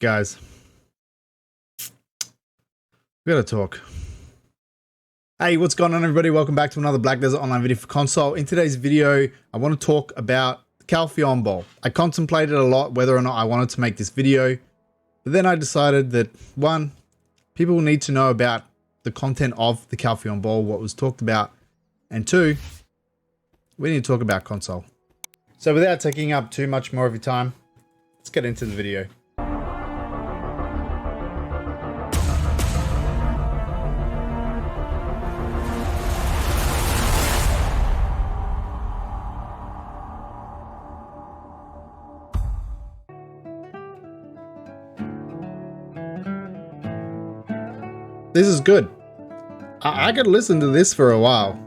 Guys, we gotta talk. Hey, what's going on, everybody? Welcome back to another Black Desert Online video for console. In today's video, I want to talk about Calpheon Ball. I contemplated a lot whether or not I wanted to make this video, but then I decided that, one, people need to know about the content of the Calpheon Ball, what was talked about, and two, we need to talk about console. So without taking up too much more of your time, let's get into the video. This is good. I could listen to this for a while.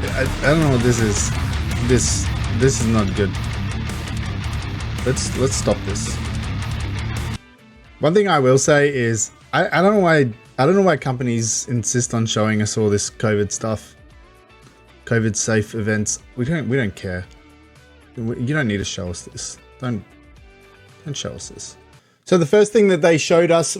I don't know what this is. This is not good. Let's stop this. One thing I will say is I don't know why companies insist on showing us all this COVID stuff. COVID safe events. We don't care. You don't need to show us this. Don't show us this. So the first thing that they showed us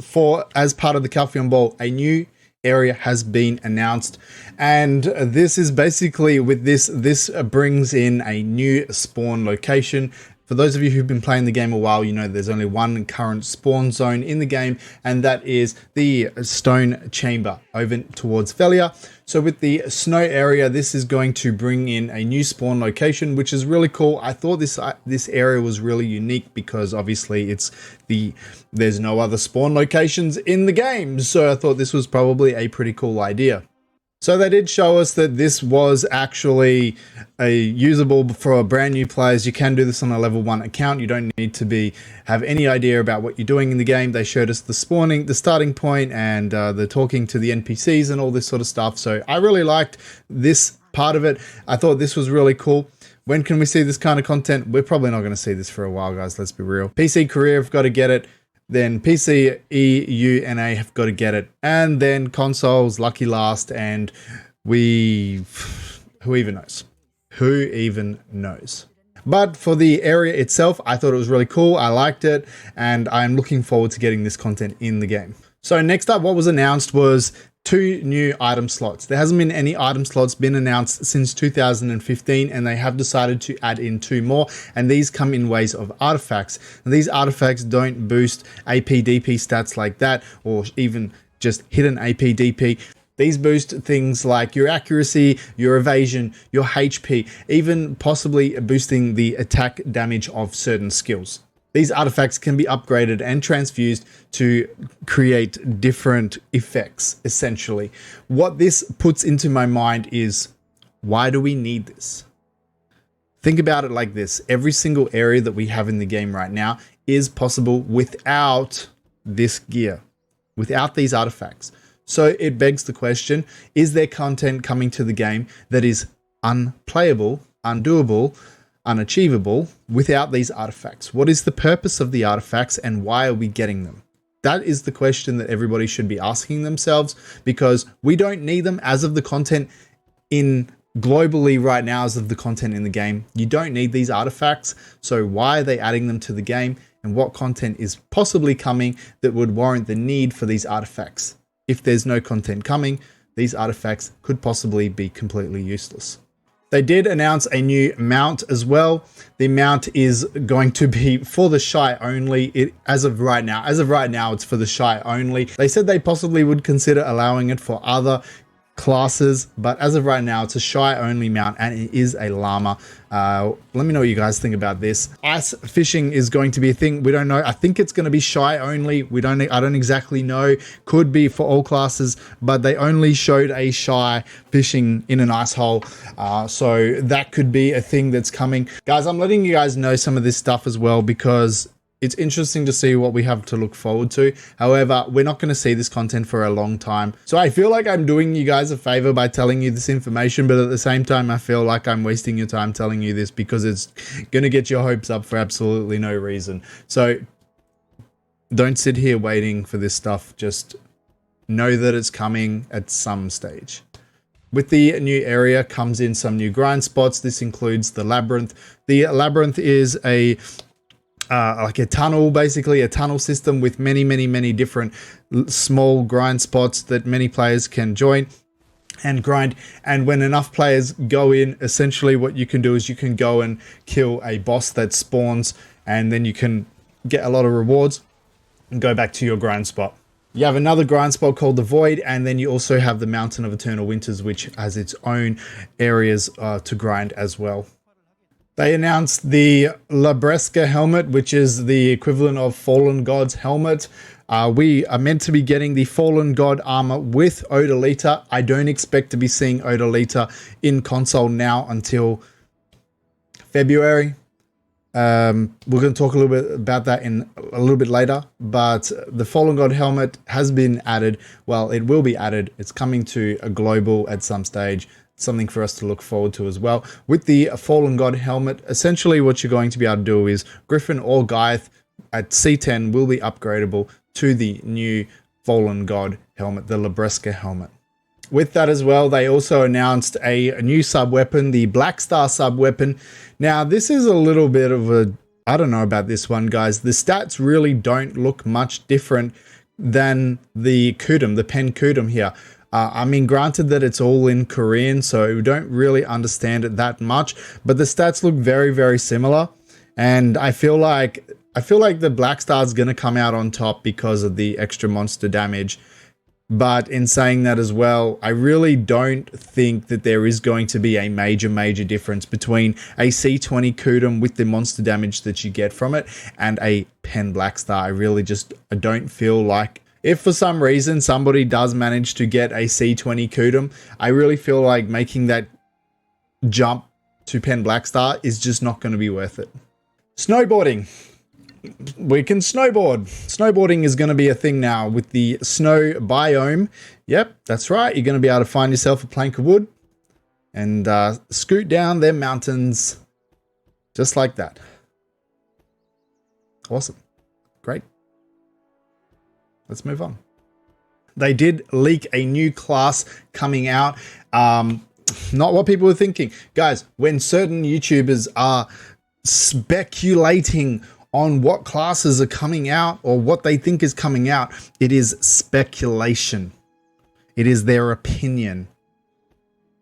as part of the Calpheon Ball, a new area has been announced. And this is basically with this brings in a new spawn location. For those of you who've been playing the game a while, you know there's only one current spawn zone in the game, and that is the stone chamber over towards Velia. So with the snow area, this is going to bring in a new spawn location, which is really cool. I thought this area was really unique because obviously there's no other spawn locations in the game. So I thought this was probably a pretty cool idea. So they did show us that this was actually usable for brand new players. You can do this on a level 1 account. You don't need to have any idea about what you're doing in the game. They showed us the starting point, and the talking to the NPCs and all this sort of stuff. So I really liked this part of it. I thought this was really cool. When can we see this kind of content? We're probably not going to see this for a while, guys. Let's be real. PC Career have got to get it. Then PC, EU, NA have got to get it. And then consoles, lucky last, and who even knows? Who even knows? But for the area itself, I thought it was really cool. I liked it, and I'm looking forward to getting this content in the game. So next up, what was announced was 2 new item slots. There hasn't been any item slots been announced since 2015, and they have decided to add in 2 more, and these come in ways of artifacts. And these artifacts don't boost AP/DP stats like that, or even just hidden AP/DP. These boost things like your accuracy, your evasion, your HP, even possibly boosting the attack damage of certain skills. These artifacts can be upgraded and transfused to create different effects, essentially. What this puts into my mind is, why do we need this? Think about it like this. Every single area that we have in the game right now is possible without this gear, without these artifacts. So it begs the question, is there content coming to the game that is unplayable, undoable, unachievable without these artifacts? What is the purpose of the artifacts, and why are we getting them? That is the question that everybody should be asking themselves, because we don't need them as of the content in globally right now, as of the content in the game. You don't need these artifacts. So why are they adding them to the game, and what content is possibly coming that would warrant the need for these artifacts? If there's no content coming, these artifacts could possibly be completely useless. They did announce a new mount as well. The mount is going to be for the shy only. As of right now, it's for the shy only. They said they possibly would consider allowing it for other classes, but as of right now, it's a shy only mount, and it is a llama. Let me know what you guys think about this. Ice fishing is going to be a thing. We don't know. I think it's going to be shy only. I don't exactly know. Could be for all classes, but they only showed a shy fishing in an ice hole. So that could be a thing that's coming. Guys, I'm letting you guys know some of this stuff as well, because it's interesting to see what we have to look forward to. However, we're not going to see this content for a long time. So I feel like I'm doing you guys a favor by telling you this information, but at the same time, I feel like I'm wasting your time telling you this because it's going to get your hopes up for absolutely no reason. So don't sit here waiting for this stuff. Just know that it's coming at some stage. With the new area comes in some new grind spots. This includes the Labyrinth. The Labyrinth is a like a tunnel, basically a tunnel system with many different small grind spots that many players can join and grind. And when enough players go in, essentially what you can do is you can go and kill a boss that spawns, and then you can get a lot of rewards and go back to your grind spot. You have another grind spot called the Void, and then you also have the Mountain of Eternal Winters, which has its own areas to grind as well. They announced the Labreska helmet, which is the equivalent of Fallen God's helmet. We are meant to be getting the Fallen God armor with Odalita. I don't expect to be seeing Odalita in console now until February. We're going to talk a little bit about that in a little bit later, but the Fallen God helmet has been added. Well, it will be added. It's coming to a global at some stage. Something for us to look forward to as well. With the Fallen God helmet, essentially what you're going to be able to do is Griffin or Guyth at C10 will be upgradable to the new Fallen God helmet, the Labreska helmet. With that as well, they also announced a new sub weapon, the BlackStar Sub Weapon. Now, this is a little bit of a, I don't know about this one, guys. The stats really don't look much different than the Kudum, the Pen Kudum here. I mean, granted that it's all in Korean, so we don't really understand it that much, but the stats look very similar. And I feel like the Black Star is going to come out on top because of the extra monster damage. But in saying that as well, I really don't think that there is going to be a major difference between a C20 Kudum with the monster damage that you get from it and a Pen Black Star. I don't feel like, if for some reason somebody does manage to get a C20 Kudum, I really feel like making that jump to Pen Black Star is just not going to be worth it. Snowboarding. We can snowboard. Snowboarding is going to be a thing now with the snow biome. Yep, that's right. You're going to be able to find yourself a plank of wood and scoot down their mountains just like that. Awesome. Great. Let's move on. They did leak a new class coming out. Not what people were thinking. Guys, when certain YouTubers are speculating on what classes are coming out or what they think is coming out, it is speculation. It is their opinion.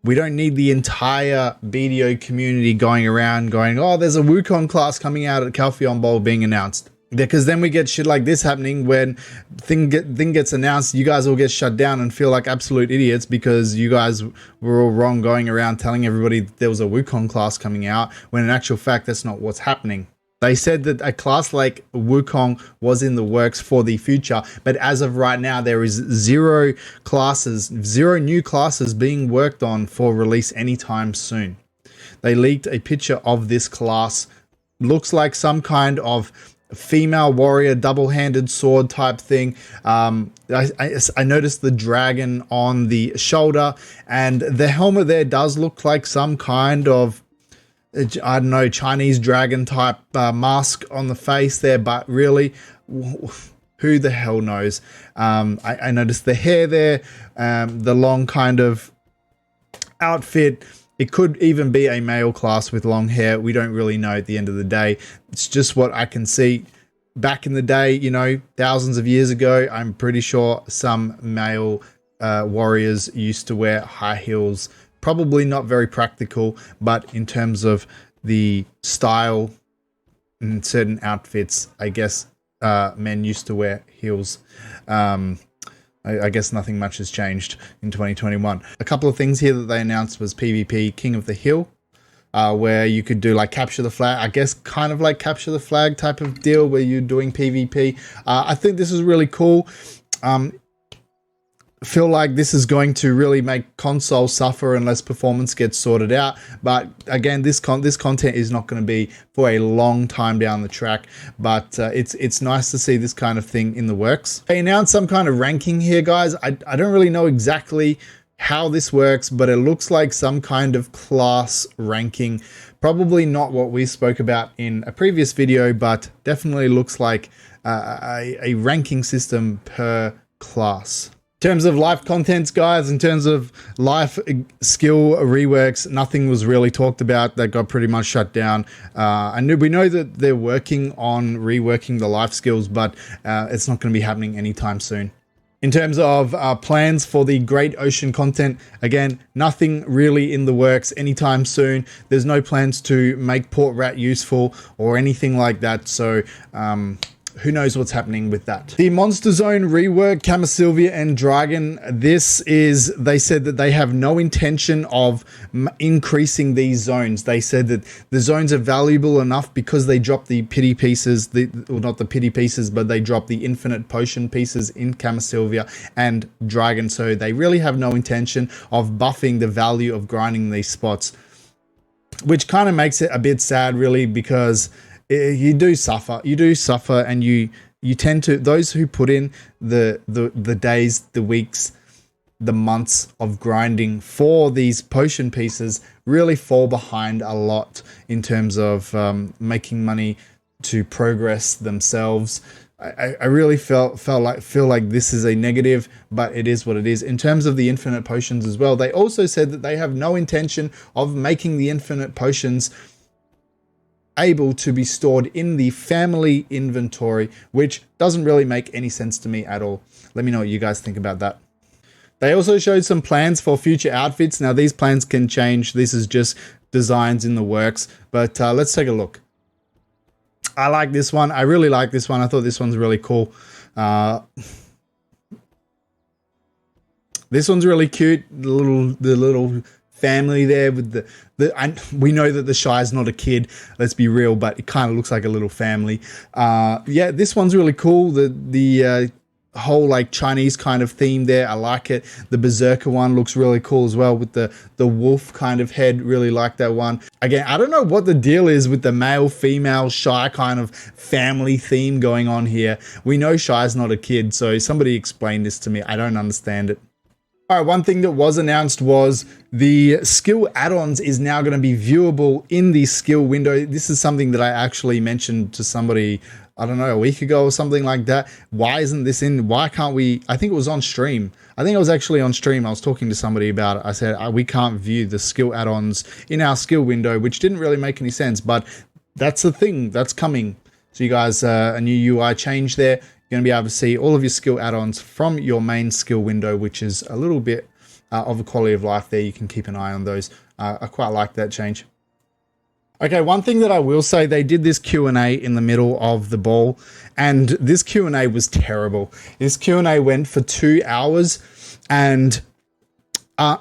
We don't need the entire BDO community going around going, oh, there's a Wukong class coming out at Calpheon Ball being announced. Because then we get shit like this happening when thing gets announced, you guys all get shut down and feel like absolute idiots because you guys were all wrong going around telling everybody that there was a Wukong class coming out, when in actual fact, that's not what's happening. They said that a class like Wukong was in the works for the future, but as of right now, there is zero new classes being worked on for release anytime soon. They leaked a picture of this class. Looks like some kind of female warrior double-handed sword type thing. I noticed the dragon on the shoulder, and the helmet there does look like some kind of, I don't know, Chinese dragon type mask on the face there, but really, who the hell knows? I noticed the hair there, the long kind of outfit. It could even be a male class with long hair. We don't really know at the end of the day. It's just what I can see. Back in the day, you know, thousands of years ago, I'm pretty sure some male warriors used to wear high heels. Probably not very practical, but in terms of the style in certain outfits, I guess men used to wear heels. I guess nothing much has changed in 2021. A couple of things here that they announced was PvP King of the Hill, where you could do like capture the flag, I guess kind of like capture the flag type of deal where you're doing PvP. I think this is really cool. Feel like this is going to really make console suffer unless performance gets sorted out. But again, this content is not going to be for a long time down the track. But it's nice to see this kind of thing in the works. They announced some kind of ranking here, guys. I don't really know exactly how this works, but it looks like some kind of class ranking. Probably not what we spoke about in a previous video, but definitely looks like a ranking system per class. In terms of live contents, guys, in terms of life skill reworks, nothing was really talked about. That got pretty much shut down. And we know that they're working on reworking the life skills, but it's not going to be happening anytime soon. In terms of plans for the Great Ocean content, again, nothing really in the works anytime soon. There's no plans to make Port Rat useful or anything like that. So, who knows what's happening with that. The Monster Zone rework, Camasylvia and Dreighan, they said that they have no intention of increasing these zones. They said that the zones are valuable enough because they dropped the pity pieces, well, not the pity pieces, but they dropped the infinite potion pieces in Camasylvia and Dreighan. So they really have no intention of buffing the value of grinding these spots, which kind of makes it a bit sad, really, because you do suffer, and you tend to, those who put in the days, the weeks, the months of grinding for these potion pieces really fall behind a lot in terms of making money to progress themselves. I really feel like this is a negative, but it is what it is. In terms of the infinite potions as well, they also said that they have no intention of making the infinite potions able to be stored in the family inventory, which doesn't really make any sense to me at all. Let me know what you guys think about that. They also showed some plans for future outfits. Now, these plans can change. This is just designs in the works, but let's take a look. I like this one. I really like this one. I thought this one's really cool. This one's really cute. The little family there with we know that the Shy is not a kid, let's be real, but it kind of looks like a little family. Yeah, this one's really cool. The whole like Chinese kind of theme there, I like it. The Berserker one looks really cool as well with the wolf kind of head. Really like that one. Again, I don't know what the deal is with the male female Shy kind of family theme going on here. We know Shy's not a kid, so somebody explain this to me. I don't understand it. All right, one thing that was announced was the skill add-ons is now going to be viewable in the skill window. This is something that I actually mentioned to somebody, I don't know, a week ago or something like that. Why isn't this in? Why can't we? I think it was on stream. I think I was actually on stream. I was talking to somebody about it. I said, we can't view the skill add-ons in our skill window, which didn't really make any sense, but that's the thing that's coming. So you guys, a new UI change there. You're going to be able to see all of your skill add-ons from your main skill window, which is a little bit of a quality of life there. You can keep an eye on those. I quite like that change. Okay, one thing that I will say, they did this Q&A in the middle of the ball, and this Q&A was terrible. This Q&A went for 2 hours, and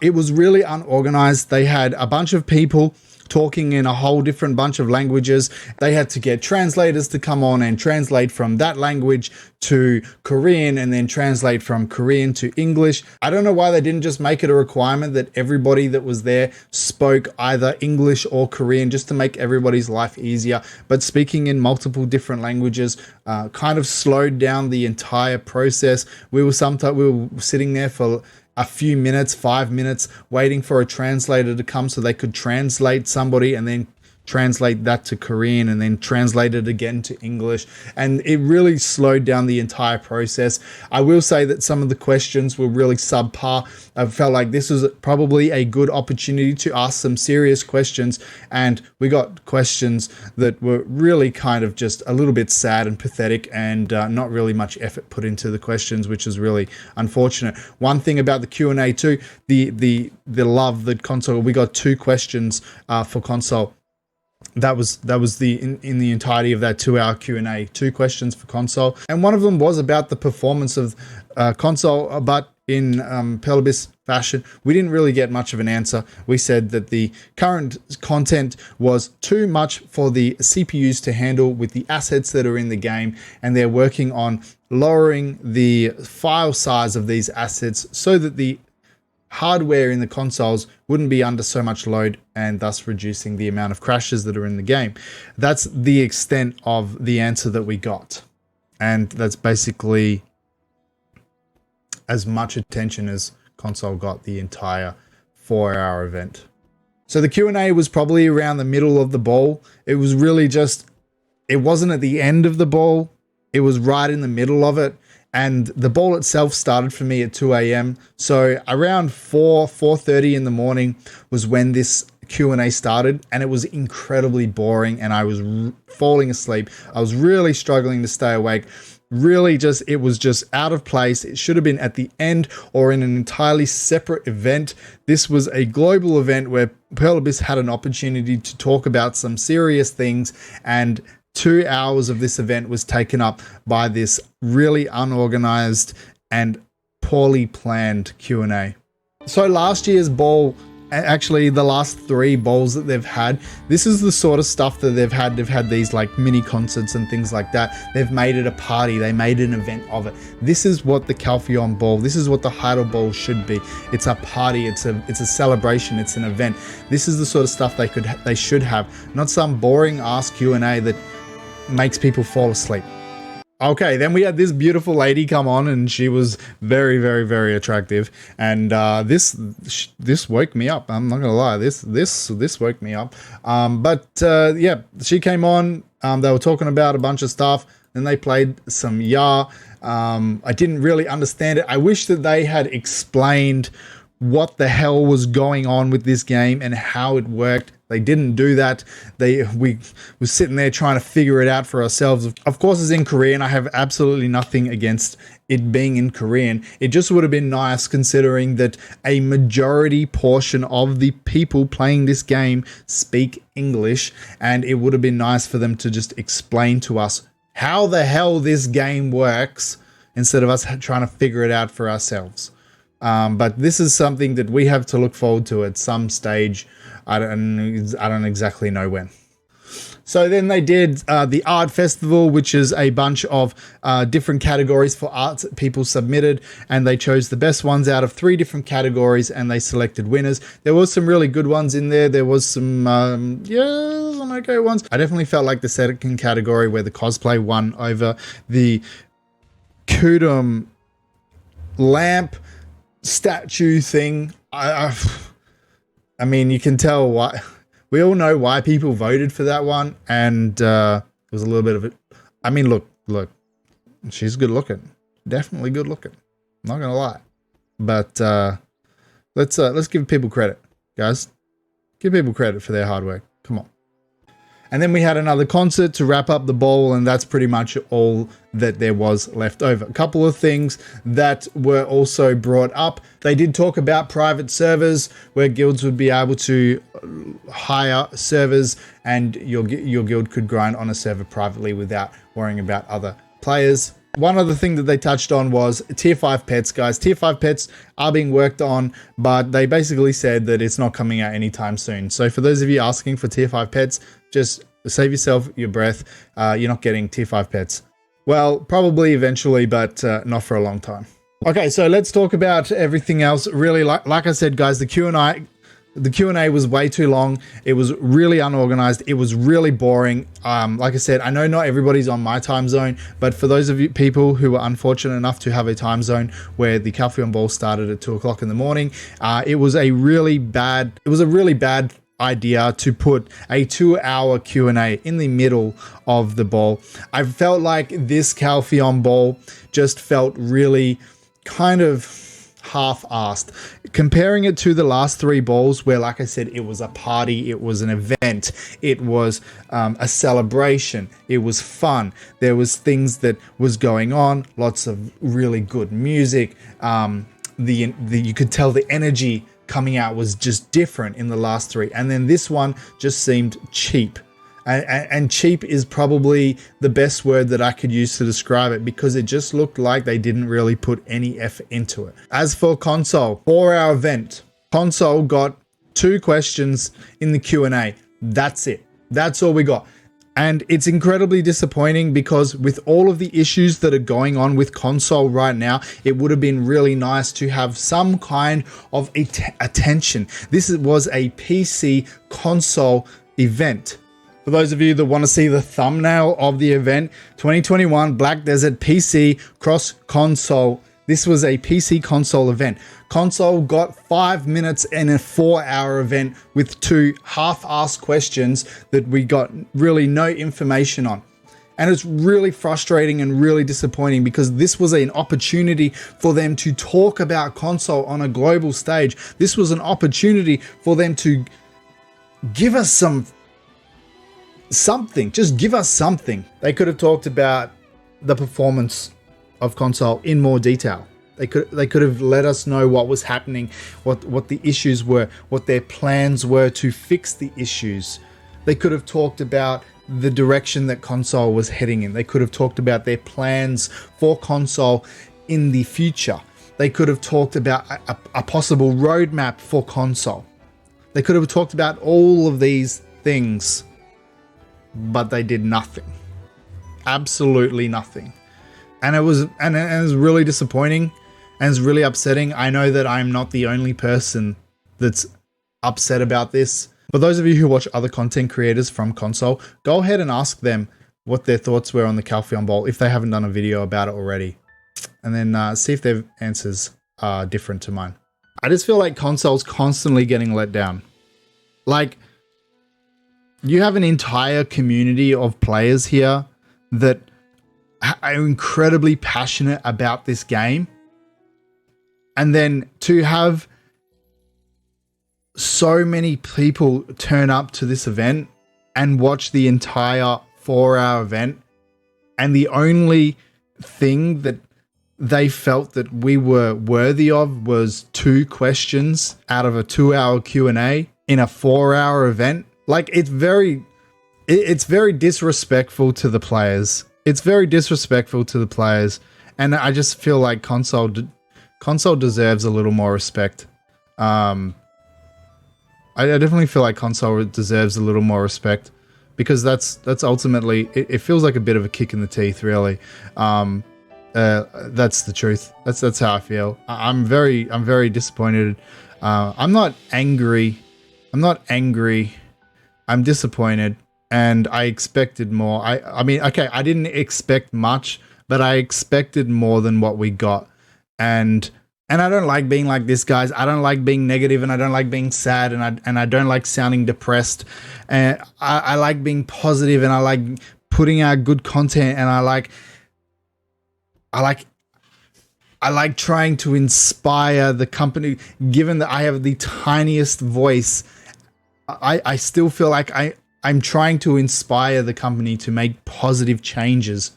it was really unorganized. They had a bunch of people talking in a whole different bunch of languages. They had to get translators to come on and translate from that language to Korean and then translate from Korean to English. I don't know why they didn't just make it a requirement that everybody that was there spoke either English or Korean, just to make everybody's life easier. But speaking in multiple different languages kind of slowed down the entire process. We were sitting there for a few minutes, 5 minutes, waiting for a translator to come so they could translate somebody and then translate that to Korean and then translate it again to English. And it really slowed down the entire process. I will say that some of the questions were really subpar. I felt like this was probably a good opportunity to ask some serious questions, and we got questions that were really kind of just a little bit sad and pathetic, and not really much effort put into the questions, which is really unfortunate. One thing about the Q&A too, the love that console, we got 2 questions for console. That was in the entirety of that 2-hour Q&A, 2 questions for console, and one of them was about the performance of console, but in Pelabis fashion, we didn't really get much of an answer. We said that the current content was too much for the CPUs to handle with the assets that are in the game, and they're working on lowering the file size of these assets so that the hardware in the consoles wouldn't be under so much load, and thus reducing the amount of crashes that are in the game. That's the extent of the answer that we got. And that's basically as much attention as console got the entire 4-hour event. So the Q&A was probably around the middle of the ball. It was really just, it wasn't at the end of the ball. It was right in the middle of it. and the ball itself started for me at 2 a.m. So around 4:30 in the morning was when this Q&A started, and it was incredibly boring, and I was falling asleep. I was really struggling to stay awake. Really it was just out of place. It should have been at the end or in an entirely separate event. This was a global event where Pearl Abyss had an opportunity to talk about some serious things, and 2 hours of this event was taken up by this really unorganized and poorly planned Q&A. So last year's ball, actually the last 3 bowls that they've had, this is the sort of stuff that they've had. They've had these like mini concerts and things like that. They've made it a party. They made an event of it. This is what the Calpheon Ball, this is what the Hideout Ball should be. It's a party. It's a celebration. It's an event. This is the sort of stuff they should have, not some boring ass Q&A that makes people fall asleep. Okay, then we had this beautiful lady come on, and she was very, very, very attractive. And this woke me up. I'm not gonna lie, this woke me up. Yeah, she came on. They were talking about a bunch of stuff, and they played some Yarr. I didn't really understand it. I wish that they had explained what the hell was going on with this game and how it worked. They didn't do that. We were sitting there trying to figure it out for ourselves. Of course, it's in Korean. I have absolutely nothing against it being in Korean. It just would have been nice, considering that a majority portion of the people playing this game speak English, and it would have been nice for them to just explain to us how the hell this game works instead of us trying to figure it out for ourselves. But this is something that we have to look forward to at some stage. I don't exactly know when. So then they did the art festival, which is a bunch of different categories for arts that people submitted, and they chose the best ones out of 3 different categories, and they selected winners. There was some really good ones in there. There was some some okay ones. I definitely felt like the second category, where the cosplay won over the Kudum lamp statue thing. I mean, you can tell why. We all know why people voted for that one, and it was a little bit of it. I mean, look, she's good looking, definitely good looking. I'm not gonna lie, but let's give people credit, guys. Give people credit for their hard work. Come on. And then we had another concert to wrap up the bowl, and that's pretty much all that there was left over. A couple of things that were also brought up. They did talk about private servers, where guilds would be able to hire servers, and your guild could grind on a server privately without worrying about other players. One other thing that they touched on was tier 5 pets, guys. Tier 5 pets are being worked on, but they basically said that it's not coming out anytime soon. So for those of you asking for tier 5 pets, just save yourself your breath. You're not getting tier 5 pets. Well, probably eventually, but not for a long time. Okay, so let's talk about everything else. Really, like I said, guys, the Q&A was way too long. It was really unorganized. It was really boring. Like I said, I know not everybody's on my time zone, but for those of you people who were unfortunate enough to have a time zone where the Calpheon Ball started at 2 o'clock in the morning, it was a really bad idea to put a 2-hour Q&A in the middle of the ball. I felt like this Calpheon Ball just felt really kind of half-assed. Comparing it to the last 3 balls, where, like I said, it was a party, it was an event, it was a celebration, it was fun, there was things that was going on, lots of really good music, you could tell the energy coming out was just different in the last 3, and then this one just seemed cheap. And cheap is probably the best word that I could use to describe it, because it just looked like they didn't really put any effort into it. As for console, 4-hour event, console got 2 questions in the Q&A. That's it. That's all we got. And it's incredibly disappointing, because with all of the issues that are going on with console right now, it would have been really nice to have some kind of attention. This was a PC console event. For those of you that want to see the thumbnail of the event, 2021 Black Desert PC Cross Console. This was a PC console event. Console got 5 minutes in a 4-hour event with 2 half-assed questions that we got really no information on. And it's really frustrating and really disappointing because this was an opportunity for them to talk about console on a global stage. This was an opportunity for them to give us something, just give us something. They could have talked about the performance of console in more detail. They could have let us know what was happening, what the issues were, what their plans were to fix the issues. They could have talked about the direction that console was heading in. They could have talked about their plans for console in the future. They could have talked about a possible roadmap for console. They could have talked about all of these things, but they did nothing. Absolutely nothing. And it was really disappointing. And it's really upsetting. I know that I'm not the only person that's upset about this. But those of you who watch other content creators from console, go ahead and ask them what their thoughts were on the Calpheon Ball if they haven't done a video about it already. And then see if their answers are different to mine. I just feel like console's constantly getting let down. Like, you have an entire community of players here that are incredibly passionate about this game. And then to have so many people turn up to this event and watch the entire 4-hour event, and the only thing that they felt that we were worthy of was 2 questions out of a 2-hour Q&A in a 4-hour event. Like, it's very disrespectful to the players. It's very disrespectful to the players. And I just feel like console deserves a little more respect. I definitely feel like console deserves a little more respect, because that's ultimately, it feels like a bit of a kick in the teeth, really. That's the truth. That's how I feel. I'm very disappointed. I'm not angry. I'm disappointed, and I expected more. I mean, okay, I didn't expect much, but I expected more than what we got. And I don't like being like this, guys. I don't like being negative, and I don't like being sad, and I don't like sounding depressed. And I like being positive, and I like putting out good content, and I like trying to inspire the company. Given that I have the tiniest voice, I still feel like I'm trying to inspire the company to make positive changes.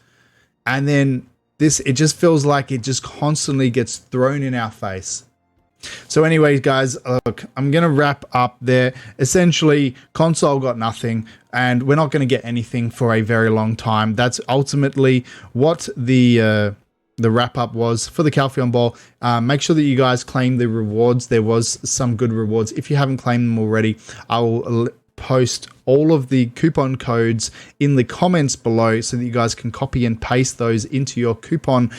And then it just feels like it just constantly gets thrown in our face. So anyways, guys, look, I'm going to wrap up there. Essentially, console got nothing, and we're not going to get anything for a very long time. That's ultimately what the wrap up was for the Calpheon Ball. Make sure that you guys claim the rewards. There was some good rewards. If you haven't claimed them already, I will post all of the coupon codes in the comments below so that you guys can copy and paste those into your coupon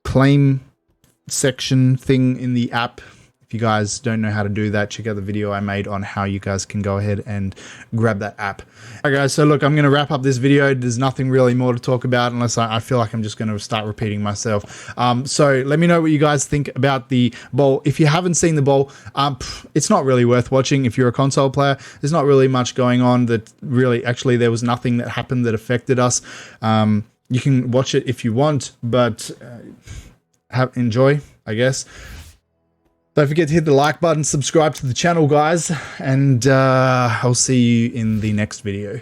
claim section thing in the app. If you guys don't know how to do that, check out the video I made on how you guys can go ahead and grab that app. Alright guys, so look, I'm going to wrap up this video. There's nothing really more to talk about unless I feel like I'm just going to start repeating myself. So let me know what you guys think about the ball. If you haven't seen the ball, it's not really worth watching if you're a console player. There's not really much going on that really, actually there was nothing that happened that affected us. You can watch it if you want, but enjoy, I guess. Don't forget to hit the like button, subscribe to the channel, guys, and I'll see you in the next video.